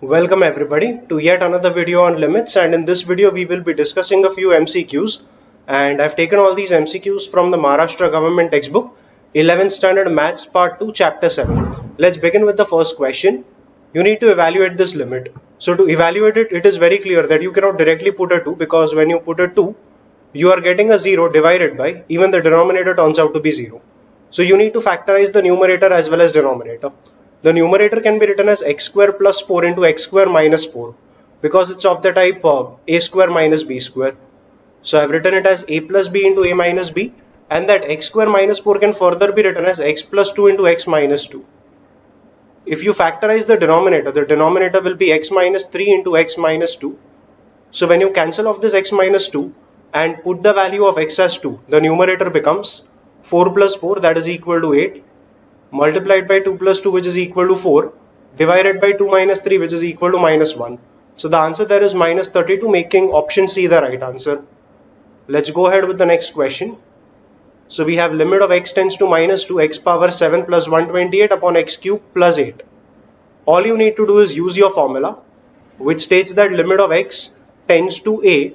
Welcome everybody to yet another video on limits, and in this video we will be discussing a few MCQs, and I've taken all these MCQs from the Maharashtra government textbook 11th standard maths part 2 chapter 7. Let's begin with the first question. You need to evaluate this limit. So to evaluate it, it is very clear that you cannot directly put a 2, because when you put a 2 you are getting a 0 divided by, even the denominator turns out to be 0. So you need to factorize the numerator as well as denominator. The numerator can be written as x square plus 4 into x square minus 4, because it's of the type a square minus b square. So I've written it as a plus b into a minus b, and that x square minus 4 can further be written as x plus 2 into x minus 2. If you factorize the denominator will be x minus 3 into x minus 2. So when you cancel off this x minus 2 and put the value of x as 2, the numerator becomes 4 plus 4, that is equal to 8, multiplied by 2 plus 2, which is equal to 4, divided by 2 minus 3, which is equal to minus 1. So the answer there is minus 32, making option C the right answer. Let's go ahead with the next question. So we have limit of x tends to minus 2, x power 7 plus 128 upon x cube plus 8. All you need to do is use your formula, which states that limit of x tends to a,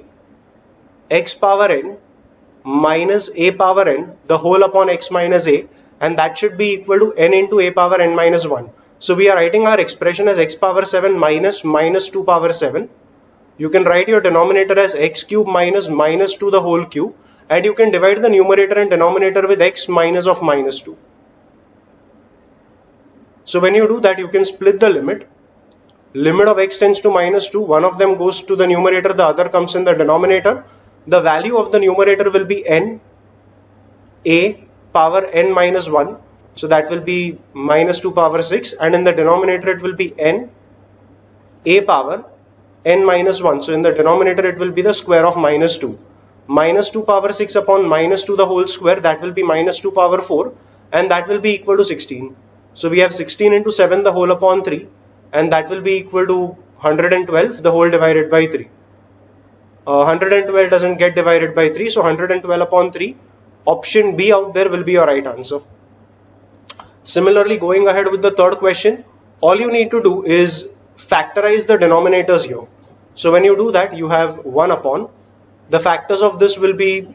x power n minus a power n, the whole upon x minus a, and that should be equal to n into a power n minus 1. So we are writing our expression as x power 7 minus 2 power 7. You can write your denominator as x cube minus 2 the whole cube, and you can divide the numerator and denominator with x minus of minus 2. So when you do that, you can split the limit. Limit of x tends to minus 2, one of them goes to the numerator, the other comes in the denominator. The value of the numerator will be n a power n minus 1, so that will be minus 2 power 6, and in the denominator it will be n a power n minus 1, so in the denominator it will be the square of minus 2. Minus 2 power 6 upon minus 2 the whole square, that will be minus 2 power 4, and that will be equal to 16. So we have 16 into 7 the whole upon 3, and that will be equal to 112 the whole divided by 3. 112 doesn't get divided by 3, so 112 upon 3, option B out there will be your right answer. Similarly, going ahead with the third question, all you need to do is factorize the denominators here. So when you do that, you have 1 upon, the factors of this will be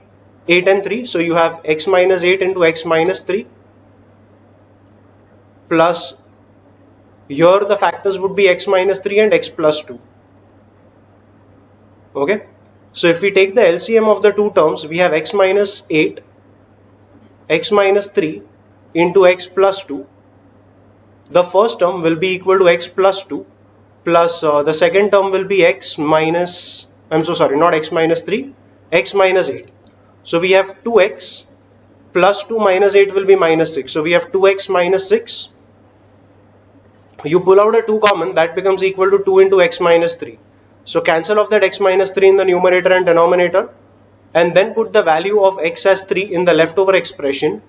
8 and 3, so you have x minus 8 into x minus 3, plus here the factors would be x minus 3 and x plus 2. Okay, so if we take the LCM of the two terms, we have x minus 8, x minus 3 into x plus 2. The first term will be equal to x plus 2, plus the second term will be x minus, not x minus 3, x minus 8. So we have 2x plus 2 minus 8 will be minus 6. So we have 2x minus 6. You pull out a 2 common, that becomes equal to 2 into x minus 3. So cancel off that x minus 3 in the numerator and denominator, and then put the value of x as 3 in the leftover expression.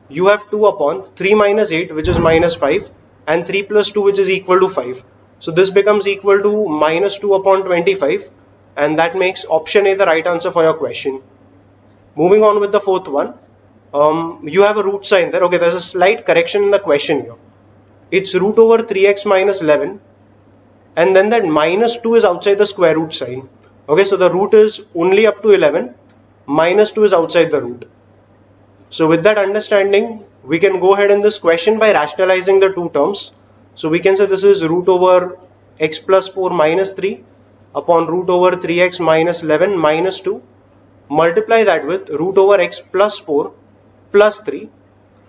You have 2 upon 3 minus 8, which is minus 5, and 3 plus 2, which is equal to 5. So this becomes equal to minus 2 upon 25, and that makes option A the right answer for your question. Moving on with the fourth one, you have a root sign there. Okay, there's a slight correction in the question here. It's root over 3x minus 11, and then that minus 2 is outside the square root sign. Okay, so the root is only up to 11, minus 2 is outside the root. So with that understanding, we can go ahead in this question by rationalizing the two terms. So we can say this is root over x plus 4 minus 3 upon root over 3x minus 11 minus 2. Multiply that with root over x plus 4 plus 3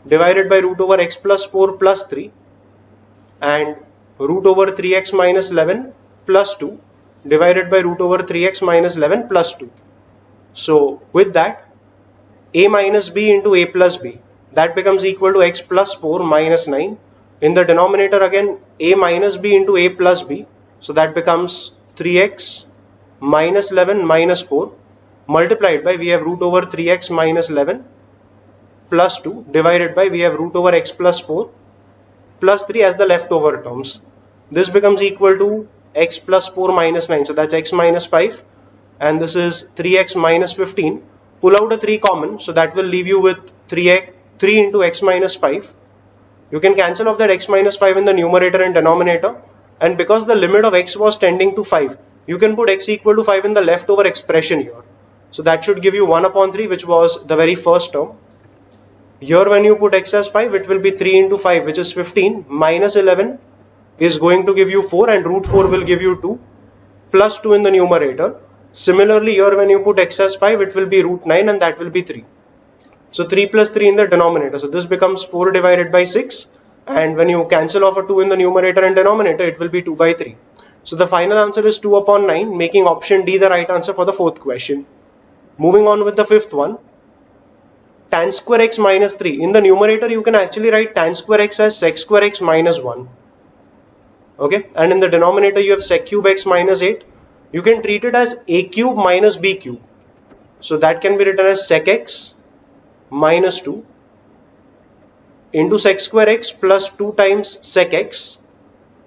divided by root over x plus 4 plus 3, and root over 3x minus 11 plus 2 divided by root over 3x minus 11 plus 2. So with that, a minus b into a plus b, that becomes equal to x plus 4 minus 9. In the denominator again, a minus b into a plus b, so that becomes 3x minus 11 minus 4, multiplied by, we have root over 3x minus 11 plus 2 divided by, we have root over x plus 4 plus 3 as the leftover terms. This becomes equal to x plus 4 minus 9, so that's x minus 5, and this is 3x minus 15. Pull out a 3 common, so that will leave you with 3 into x minus 5. You can cancel off that x minus 5 in the numerator and denominator, and because the limit of x was tending to 5, you can put x equal to 5 in the leftover expression here. So that should give you 1 upon 3, which was the very first term. Here when you put x as 5, it will be 3 into 5, which is 15, minus 11 is going to give you 4, and root 4 will give you 2, plus 2 in the numerator. Similarly, here when you put x as 5, it will be root 9, and that will be 3. So 3 plus 3 in the denominator. So this becomes 4 divided by 6. And when you cancel off a 2 in the numerator and denominator, it will be 2 by 3. So the final answer is 2 upon 9, making option D the right answer for the fourth question. Moving on with the fifth one. Tan square x minus 3. In the numerator, you can actually write tan square x as sec square x minus 1. Okay. And in the denominator, you have sec cube x minus 8. You can treat it as a cube minus b cube. So that can be written as sec x minus 2 into sec square x plus 2 times sec x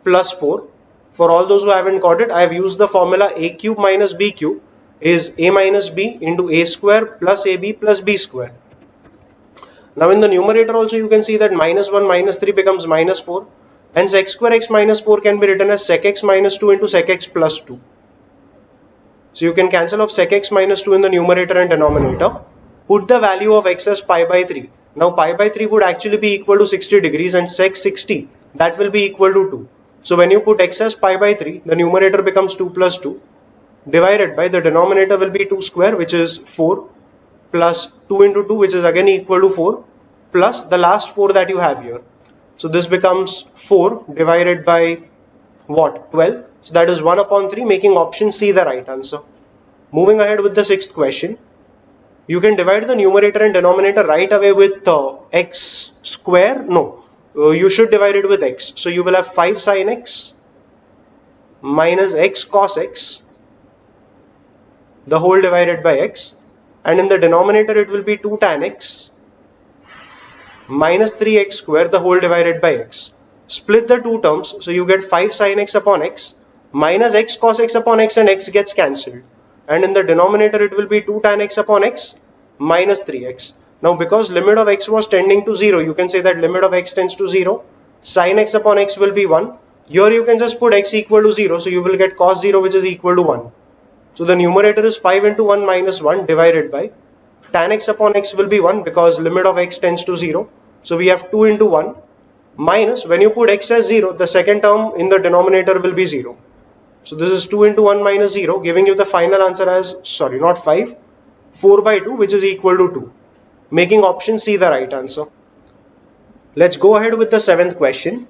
plus 4. For all those who haven't got it, I have used the formula a cube minus b cube is a minus b into a square plus ab plus b square. Now in the numerator also you can see that minus 1 minus 3 becomes minus 4, and sec square x minus 4 can be written as sec x minus 2 into sec x plus 2. So you can cancel off sec x minus 2 in the numerator and denominator. Put the value of x as pi by 3. Now pi by 3 would actually be equal to 60 degrees, and sec 60, that will be equal to 2. So when you put x as pi by 3, the numerator becomes 2 plus 2, divided by the denominator will be 2 square, which is 4, plus 2 into 2, which is again equal to 4, plus the last 4 that you have here. So this becomes 4 divided by what? 12. So that is 1 upon 3, making option C the right answer. Moving ahead with the sixth question. You can divide the numerator and denominator right away with x square. No, you should divide it with x. So you will have 5 sin x minus x cos x, the whole divided by x. And in the denominator it will be 2 tan x minus 3x square, the whole divided by x. Split the two terms, so you get 5 sin x upon x minus x cos x upon x, and x gets cancelled. And in the denominator it will be 2 tan x upon x minus 3x. Now because limit of x was tending to 0, you can say that limit of x tends to 0, sin x upon x will be 1. Here you can just put x equal to 0, so you will get cos 0, which is equal to 1. So the numerator is 5 into 1 minus 1 divided by tan x upon x will be 1, because limit of x tends to 0. So we have 2 into 1 minus, when you put x as 0, the second term in the denominator will be 0. So this is 2 into 1 minus 0, giving you the final answer as, sorry, not 5, 4 by 2, which is equal to 2, making option C the right answer. Let's go ahead with the seventh question.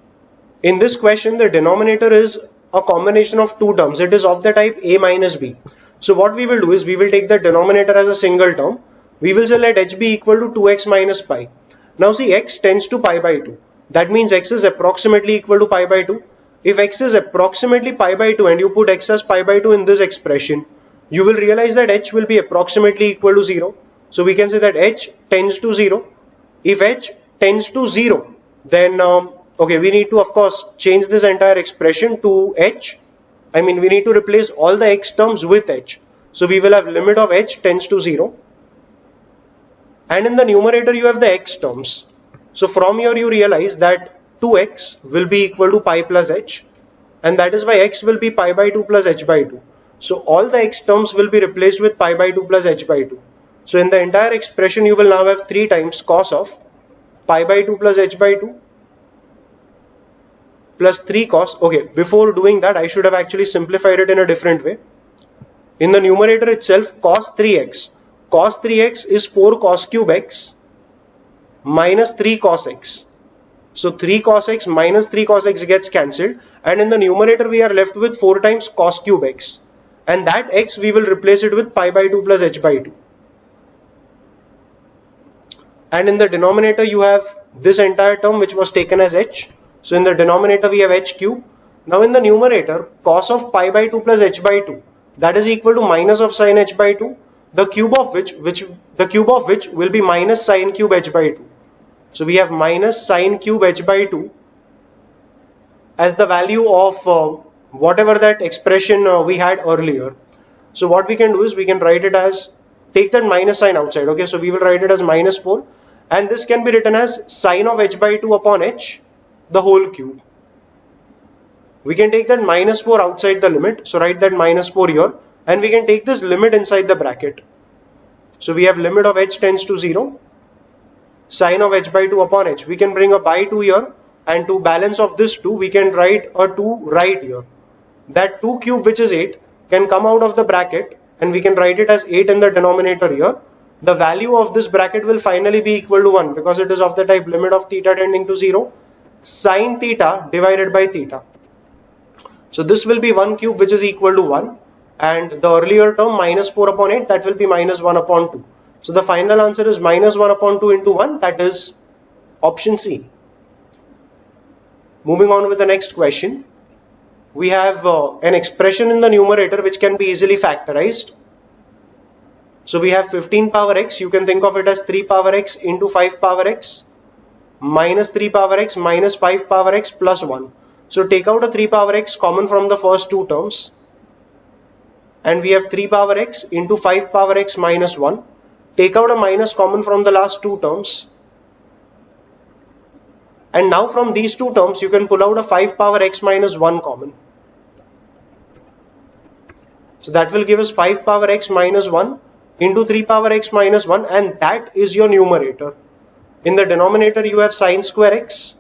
In this question, the denominator is a combination of two terms. It is of the type a minus b. So what we will do is, we will take the denominator as a single term. We will say let h be equal to 2x minus pi. Now see, x tends to pi by 2. That means x is approximately equal to pi by 2. If x is approximately pi by 2 and you put x as pi by 2 in this expression, you will realize that h will be approximately equal to 0. So we can say that h tends to 0. If h tends to 0, then okay, we need to of course change this entire expression to h. I mean, we need to replace all the x terms with h. So we will have limit of h tends to 0. And in the numerator you have the x terms. So from here you realize that 2x will be equal to pi plus h, and that is why x will be pi by 2 plus h by 2. So all the x terms will be replaced with pi by 2 plus h by 2. So in the entire expression you will now have 3 times cos of pi by 2 plus h by 2 plus 3 cos. Okay, before doing that I should have actually simplified it in a different way. In the numerator itself, cos 3x. Cos 3x is 4 cos cube x minus 3 cos x. So 3 cos x minus 3 cos x gets cancelled, and in the numerator we are left with 4 times cos cube x, and that x we will replace it with pi by 2 plus h by 2. And in the denominator you have this entire term which was taken as h. So in the denominator we have h cube. Now in the numerator, cos of pi by 2 plus h by 2, that is equal to minus of sin h by 2, the cube of which will be minus sin cube h by 2. So we have minus sin cube h by 2 as the value of whatever that expression we had earlier. So what we can do is, we can write it as, take that minus sign outside. Okay, so we will write it as minus 4, and this can be written as sin of h by 2 upon h, the whole cube. We can take that minus 4 outside the limit. So write that minus 4 here. And we can take this limit inside the bracket. So we have limit of h tends to 0. Sine of h by 2 upon h. We can bring a by 2 here. And to balance of this 2, we can write a 2 right here. That 2 cube, which is 8, can come out of the bracket. And we can write it as 8 in the denominator here. The value of this bracket will finally be equal to 1 because it is of the type limit of theta tending to 0. Sine theta divided by theta. So this will be 1 cube, which is equal to 1. And the earlier term minus 4 upon 8, that will be minus 1 upon 2. So the final answer is minus 1 upon 2 into 1, that is option C. Moving on with the next question. We have an expression in the numerator which can be easily factorized. So we have 15 power x, you can think of it as 3 power x into 5 power x minus 3 power x minus 5 power x plus 1. So take out a 3 power x common from the first two terms. And we have 3 power x into 5 power x minus 1. Take out a minus common from the last two terms. And now from these two terms, you can pull out a 5 power x minus 1 common. So that will give us 5 power x minus 1 into 3 power x minus 1, and that is your numerator. In the denominator, you have sine square x.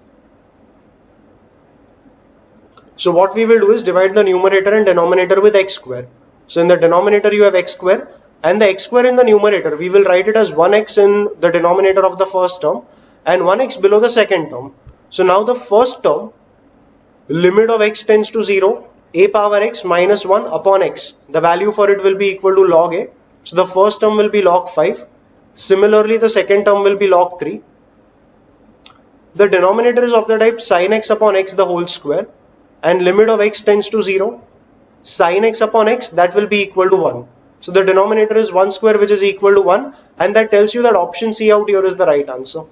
So what we will do is divide the numerator and denominator with x square. So in the denominator, you have x square, and the x square in the numerator, we will write it as 1x in the denominator of the first term and 1x below the second term. So now the first term, limit of x tends to 0, a power x minus 1 upon x. The value for it will be equal to log a. So the first term will be log 5. Similarly, the second term will be log 3. The denominator is of the type sin x upon x the whole square, and limit of x tends to 0. Sin x upon x, that will be equal to 1. So the denominator is 1 square, which is equal to 1, and that tells you that option C out here is the right answer.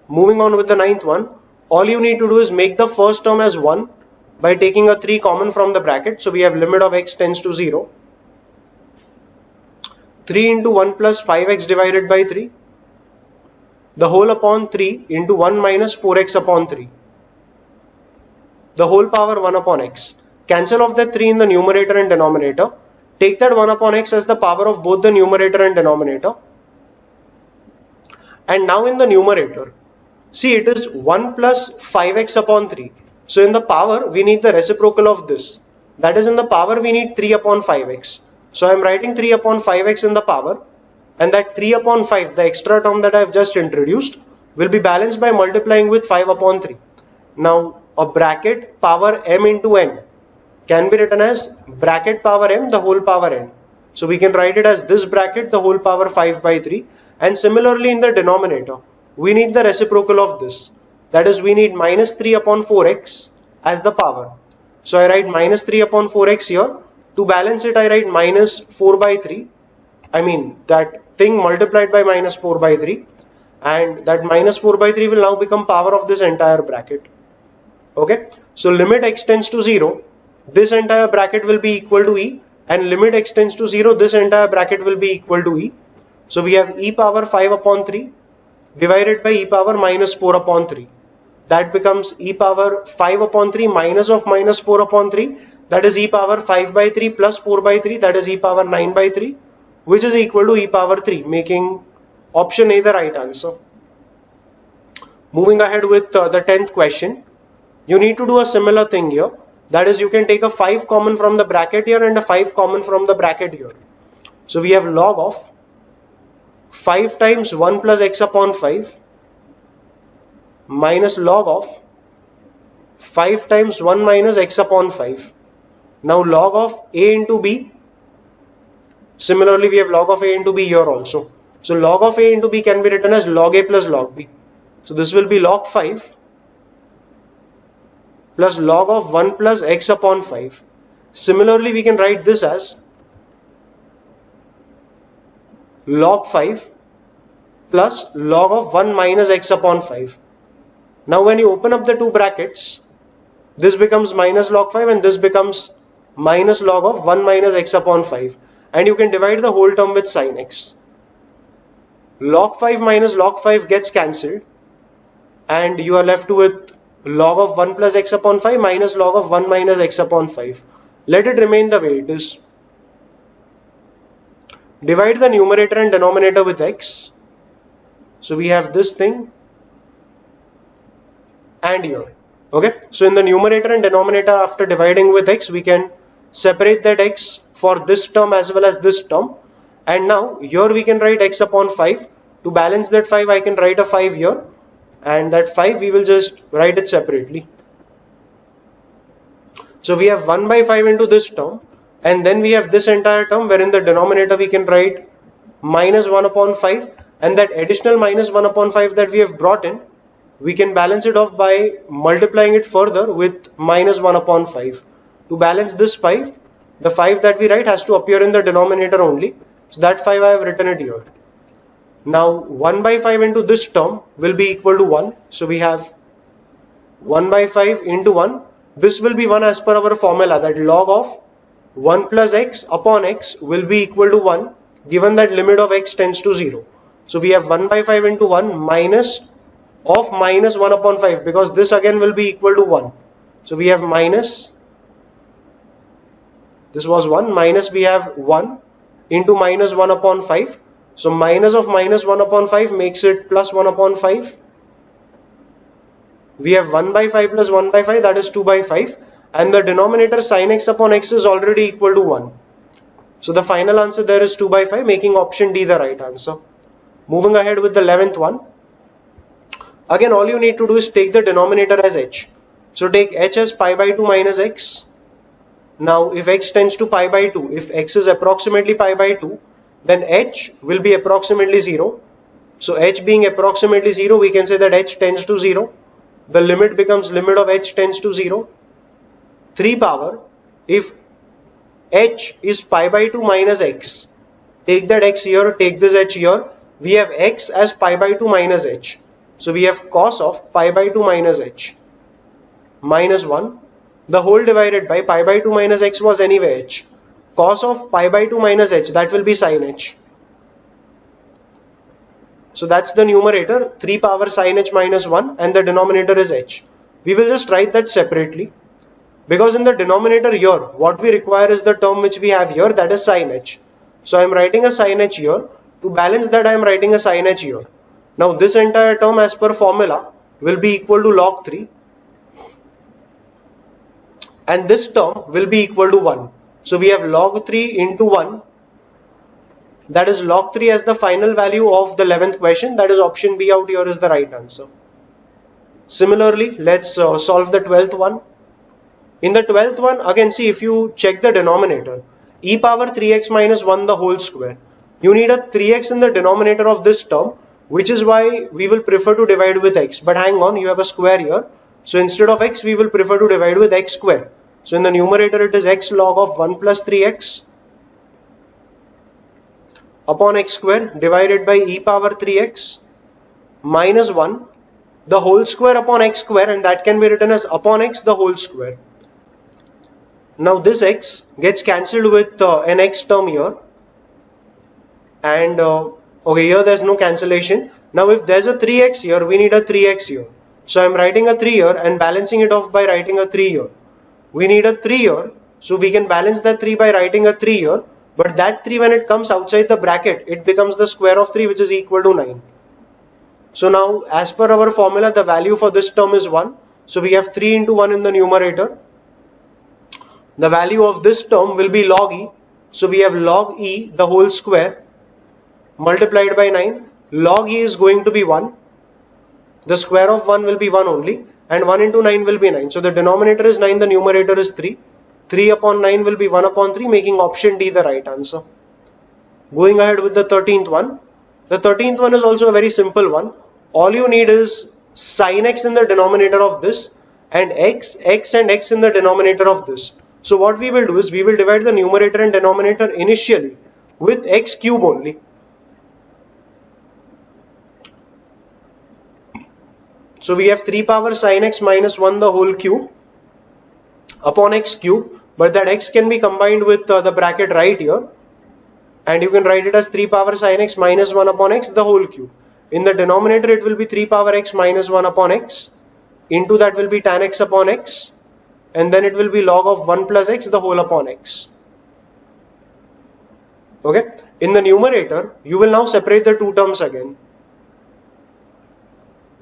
Moving on with the ninth one, all you need to do is make the first term as 1 by taking a 3 common from the bracket. So we have limit of x tends to 0. 3 into 1 plus 5x divided by 3. The whole upon 3 into 1 minus 4x upon 3. The whole power 1 upon x. Cancel off that 3 in the numerator and denominator. Take that 1 upon x as the power of both the numerator and denominator. And now in the numerator, see, it is 1 plus 5x upon 3. So in the power, we need the reciprocal of this. That is, in the power, we need 3 upon 5x. So I am writing 3 upon 5x in the power. And that 3 upon 5, the extra term that I have just introduced, will be balanced by multiplying with 5 upon 3. Now, a bracket power m into n can be written as bracket power m the whole power n. So we can write it as this bracket the whole power 5 by 3. And similarly in the denominator, we need the reciprocal of this. That is, we need minus 3 upon 4x as the power. So I write minus 3 upon 4x here. To balance it, I write minus 4 by 3. I mean that thing multiplied by minus 4 by 3. And that minus 4 by 3 will now become power of this entire bracket. Okay. So limit x tends to 0. This entire bracket will be equal to e. And limit x tends to 0. This entire bracket will be equal to e. So we have e power 5 upon 3 divided by e power minus 4 upon 3. That becomes e power 5 upon 3 minus of minus 4 upon 3. That is e power 5 by 3 plus 4 by 3. That is e power 9 by 3. Which is equal to e power 3. Making option A the right answer. Moving ahead with the 10th question. You need to do a similar thing here. That is, you can take a 5 common from the bracket here and a 5 common from the bracket here. So we have log of 5 times 1 plus x upon 5 minus log of 5 times 1 minus x upon 5. Now log of a into b. Similarly, we have log of a into b here also. So log of a into b can be written as log a plus log b. So this will be log 5 plus log of 1 plus x upon 5. Similarly, we can write this as log 5 plus log of 1 minus x upon 5. Now when you open up the two brackets, this becomes minus log 5 and this becomes minus log of 1 minus x upon 5. And you can divide the whole term with sin x. Log 5 minus log 5 gets cancelled and you are left with log of 1 plus x upon 5 minus log of 1 minus x upon 5. Let it remain the way it is. Divide the numerator and denominator with x. So we have this thing and here. Okay, so in the numerator and denominator, after dividing with x, we can separate that x for this term as well as this term. And now here we can write x upon 5. To balance that 5, I can write a 5 here, and that 5 we will just write it separately. So we have 1 by 5 into this term, and then we have this entire term where in the denominator we can write minus 1 upon 5, and that additional minus 1 upon 5 that we have brought in, we can balance it off by multiplying it further with minus 1 upon 5. To balance this 5, the 5 that we write has to appear in the denominator only. So that 5 I have written it here. Now 1 by 5 into this term will be equal to 1. So we have 1 by 5 into 1. This will be 1 as per our formula, that log of 1 plus x upon x will be equal to 1 given that limit of x tends to 0. So we have 1 by 5 into 1 minus of minus 1 upon 5, because this again will be equal to 1. So we have minus, this was 1, minus we have 1 into minus 1 upon 5. So minus of minus 1 upon 5 makes it plus 1 upon 5. We have 1 by 5 plus 1 by 5, that is 2 by 5. And the denominator sin x upon x is already equal to 1. So the final answer there is 2 by 5, making option D the right answer. Moving ahead with the 11th one. Again, all you need to do is take the denominator as h. So take h as pi by 2 minus x. Now if x tends to pi by 2, if x is approximately pi by 2, then h will be approximately 0. So h being approximately 0, we can say that h tends to 0. The limit becomes limit of h tends to 0. 3 power, if h is pi by 2 minus x, take that x here, take this h here, we have x as pi by 2 minus h. So we have cos of pi by 2 minus h minus 1. The whole divided by pi by 2 minus x was anyway h. Cos of pi by 2 minus h, that will be sin h. So that's the numerator, 3 power sin h minus 1, and the denominator is h. We will just write that separately, because in the denominator here, what we require is the term which we have here, that is sin h. So I am writing a sin h here. To balance that, I am writing a sin h here. Now this entire term as per formula will be equal to log 3, and this term will be equal to 1. So we have log 3 into 1, that is log 3 as the final value of the 11th question, that is option B out here is the right answer. Similarly, let's solve the 12th one. In the 12th one, again see, if you check the denominator, e power 3x minus 1 the whole square, you need a 3x in the denominator of this term, which is why we will prefer to divide with x. But hang on, you have a square here, so instead of x we will prefer to divide with x square. So in the numerator it is x log of 1 plus 3x upon x square divided by e power 3x minus 1 the whole square upon x square, and that can be written as upon x the whole square. Now this x gets cancelled with an x term here, and okay, here there's no cancellation. Now if there's a 3x here, we need a 3x here. So I'm writing a 3 here and balancing it off by writing a 3 here. We need a 3 here, so we can balance that 3 by writing a 3 here, but that 3 when it comes outside the bracket, it becomes the square of 3, which is equal to 9. So now as per our formula, the value for this term is 1. So we have 3 into 1 in the numerator. The value of this term will be log e. So we have log e the whole square multiplied by 9. Log e is going to be 1. The square of 1 will be 1 only, and 1 into 9 will be 9. So the denominator is 9, the numerator is 3. 3 upon 9 will be 1 upon 3, making option D the right answer. Going ahead with the 13th one. The 13th one is also a very simple one. All you need is sin x in the denominator of this, and x and x in the denominator of this. So what we will do is we will divide the numerator and denominator initially with x cube only. So we have 3 power sin x minus 1 the whole cube upon x cube, but that x can be combined with the bracket right here, and you can write it as 3 power sin x minus 1 upon x the whole cube. In the denominator it will be 3 power x minus 1 upon x, into that will be tan x upon x, and then it will be log of 1 plus x the whole upon x. Okay, in the numerator you will now separate the two terms again.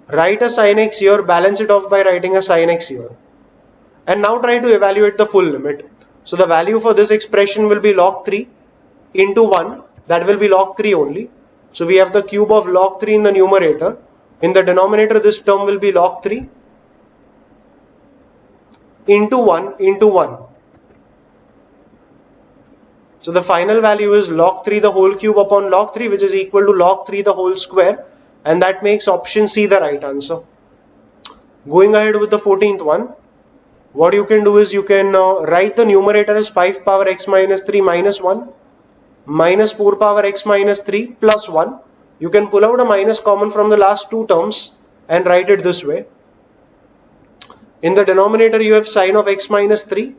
Write a sin x here, balance it off by writing a sin x here, and now try to evaluate the full limit. So the value for this expression will be log 3 into 1, that will be log 3 only. So we have the cube of log 3 in the numerator. In the denominator this term will be log 3 into 1 into 1. So the final value is log 3 the whole cube upon log 3, which is equal to log 3 the whole square, and that makes option C the right answer. Going ahead with the 14th one, what you can do is you can write the numerator as 5 power x minus 3 minus 1 minus 4 power x minus 3 plus 1. You can pull out a minus common from the last two terms and write it this way. In the denominator you have sin of x minus 3.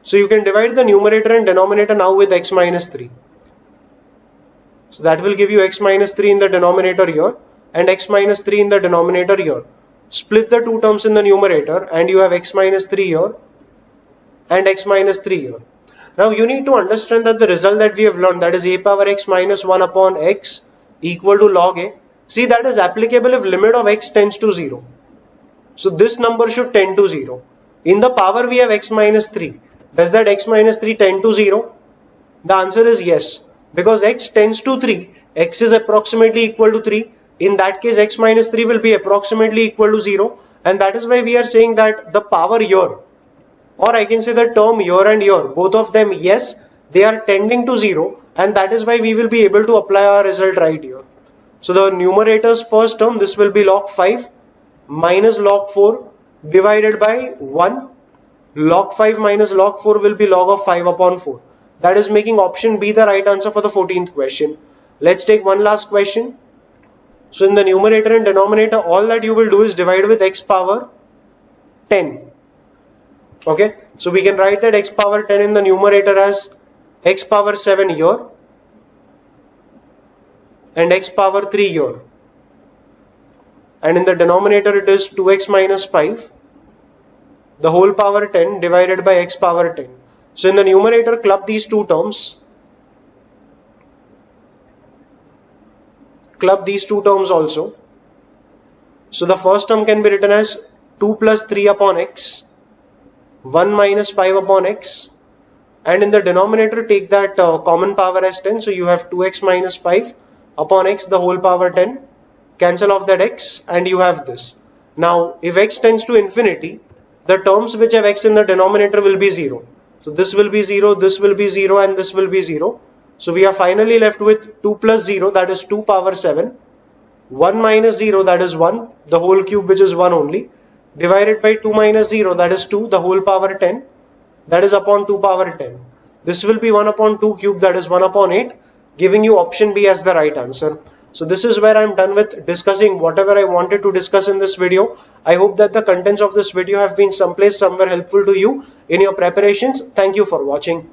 So you can divide the numerator and denominator now with x minus 3. So that will give you x minus 3 in the denominator here and x minus 3 in the denominator here. Split the two terms in the numerator and you have x minus 3 here and x minus 3 here. Now you need to understand that the result that we have learned, that is a power x minus 1 upon x equal to log a. See, that is applicable if limit of x tends to 0. So this number should tend to 0. In the power we have x minus 3. Does that x minus 3 tend to 0? The answer is yes. Because x tends to 3, x is approximately equal to 3. In that case x minus 3 will be approximately equal to 0. And that is why we are saying that the power here, or I can say the term here and here, both of them, yes, they are tending to 0. And that is why we will be able to apply our result right here. So the numerator's first term, this will be log 5 minus log 4 divided by 1. Log 5 minus log 4 will be log of 5 upon 4. That is making option B the right answer for the 14th question. Let's take one last question. So in the numerator and denominator, all that you will do is divide with x power 10. Okay, so we can write that x power 10 in the numerator as x power 7 here and x power 3 here. And in the denominator it is 2x minus 5. The whole power 10 divided by x power 10. So in the numerator, club these two terms. Club these two terms also. So the first term can be written as 2 plus 3 upon x, 1 minus 5 upon x. And in the denominator, take that common power as 10. So you have 2x minus 5 upon x, the whole power 10. Cancel off that x and you have this. Now, if x tends to infinity, the terms which have x in the denominator will be 0. So this will be 0, this will be 0 and this will be 0. So we are finally left with 2 plus 0, that is 2 power 7. 1 minus 0, that is 1, the whole cube which is 1 only. Divided by 2 minus 0, that is 2, the whole power 10. That is upon 2 power 10. This will be 1 upon 2 cube, that is 1 upon 8. Giving you option B as the right answer. So this is where I am done with discussing whatever I wanted to discuss in this video. I hope that the contents of this video have been somewhere helpful to you in your preparations. Thank you for watching.